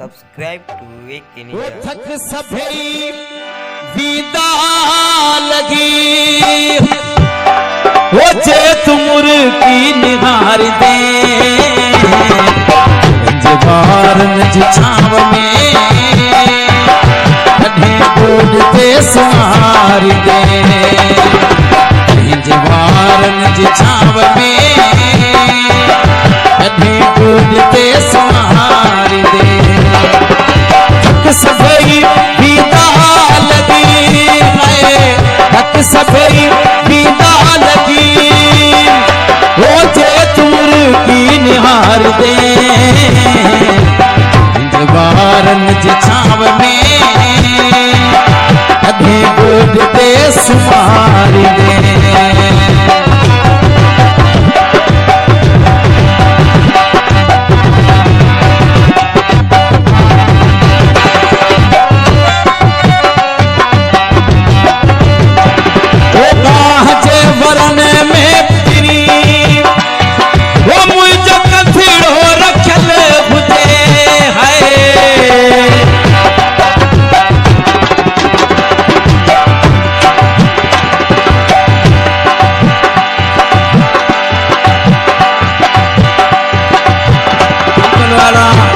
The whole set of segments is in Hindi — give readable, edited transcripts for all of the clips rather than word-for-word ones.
Subscribe to Wake India. थक सभई विदा लगी वो जे तुमुर की निहार दे जवार नज छाव में कढ़े गोद ते सवार दे जवार नज छाव में कढ़े गोद ते सवार दे सभई विदा लगी हक सभई विदा लगी वो जे तुर की निहार दे बारन जे छाव में अधे गोद ते सुमार दे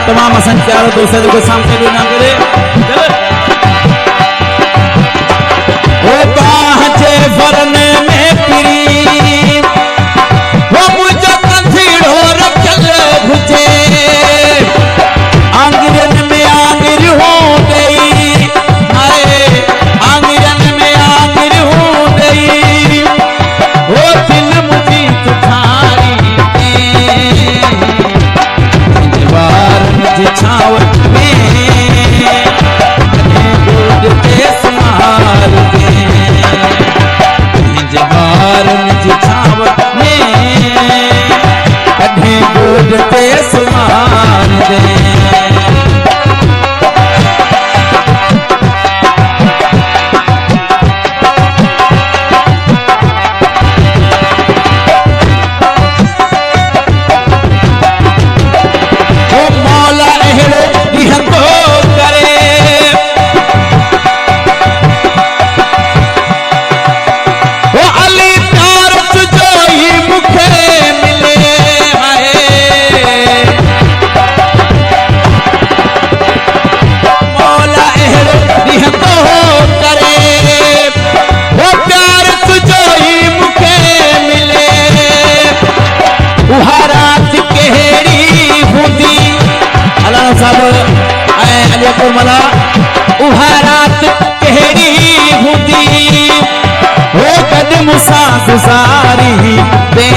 तमाम संचार दोस्तों को सामने भी ना करे वो बाजे वरने में पिरी वो मुझे कंधीड़ो रखल भुजे आंगरन में आंगर हो गई अरे आंगरन में आंगर हो गई वो दिल मुझी तुम्हारी छाव में गोद ते सुमार दे जवार निज छाव में कढ़े गोद ते सुमार दे मला उहारात केड़ी हुंदी वो कदम सा गुजारी दे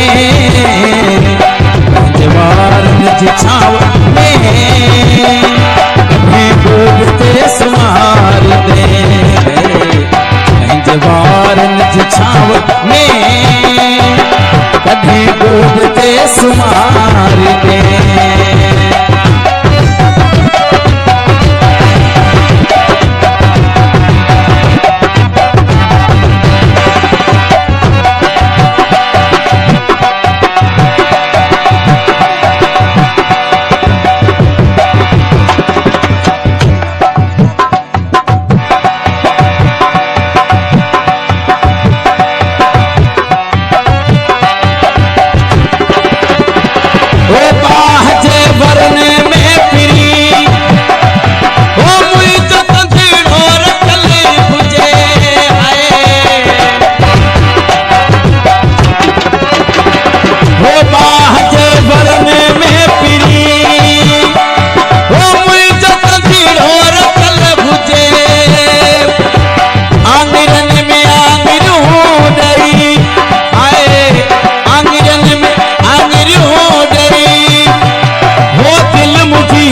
जवार निज छाव में कभी गोद ते सुमार दे जवार निज छाव में कभी गोद ते सुमार दे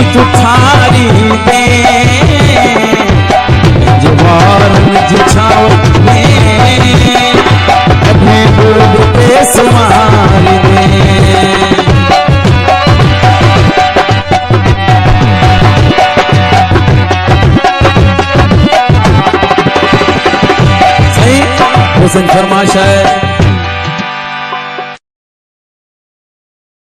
तुम्हारी दे जवार निज छाव में कभी गोद ते सुमार दे सही हुसैन फरमाइश है